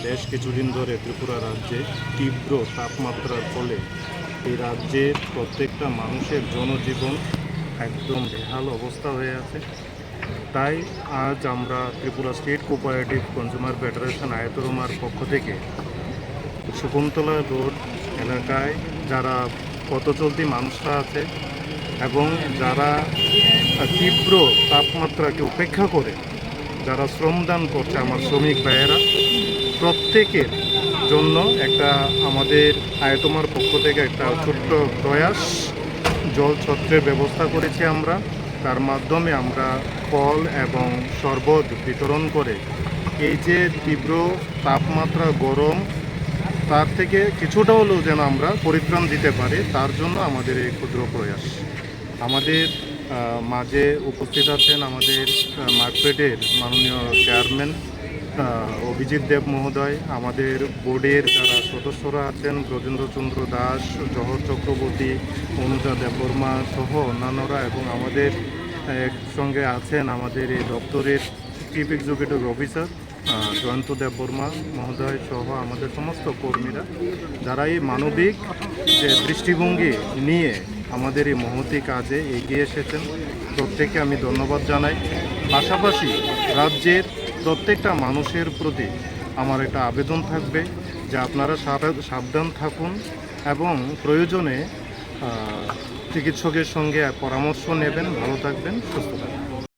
বেশ কিছুদিন ধরে ত্রিপুরা রাজ্যে তীব্র তাপমাত্রার ফলে এই রাজ্যের প্রত্যেকটা মানুষের জনজীবন একদম বেহাল অবস্থা হয়ে আছে। তাই আজ আমরা Tripura state cooperative consumer federation আয়তরমার পক্ষ থেকে শকুন্তলা রোড এলাকায় যারা পথচলতি মানুষরা আছে এবং যারা তীব্র তাপমাত্রাকে উপেক্ষা করে যারা শ্রমদান করছে আমার শ্রমিক ভাইয়েরা, প্রত্যেকের জন্য একটা আমাদের আয়তমার পক্ষ থেকে একটা ছোট্ট প্রয়াস জল ছত্রের ব্যবস্থা করেছি আমরা। তার মাধ্যমে আমরা ফল এবং শরবত বিতরণ করে এই যে তীব্র তাপমাত্রা গরম তার থেকে কিছুটা হলেও যেন আমরা পরিত্রাণ দিতে পারি, তার জন্য আমাদের এই ক্ষুদ্র প্রয়াস। আমাদের মাঝে উপস্থিত আছেন আমাদের মার্কফেডের মাননীয় চেয়ারম্যান অভিজিৎ দেব মহোদয়, আমাদের বোর্ডের যারা সদস্যরা আছেন ব্রজেন্দ্রচন্দ্র দাস, জহর চক্রবর্তী, অনুজা দেববর্মা সহ অন্যান্যরা, এবং আমাদের সঙ্গে আছেন আমাদের এই দপ্তরের chief executive officer Jayanta Debbarma মহোদয় সহ আমাদের সমস্ত কর্মীরা, যারা এই মানবিক যে দৃষ্টিভঙ্গি নিয়ে আমাদের এই মহতি কাজে এগিয়ে এসেছেন, প্রত্যেককে আমি ধন্যবাদ জানাই। পাশাপাশি রাজ্যের প্রত্যেকটা মানুষের প্রতি আমার একটা আবেদন থাকবে যে আপনারা সাবধান থাকুন এবং প্রয়োজনে চিকিৎসকের সঙ্গে পরামর্শ নেবেন। ভালো থাকবেন, সুস্থ থাকবেন।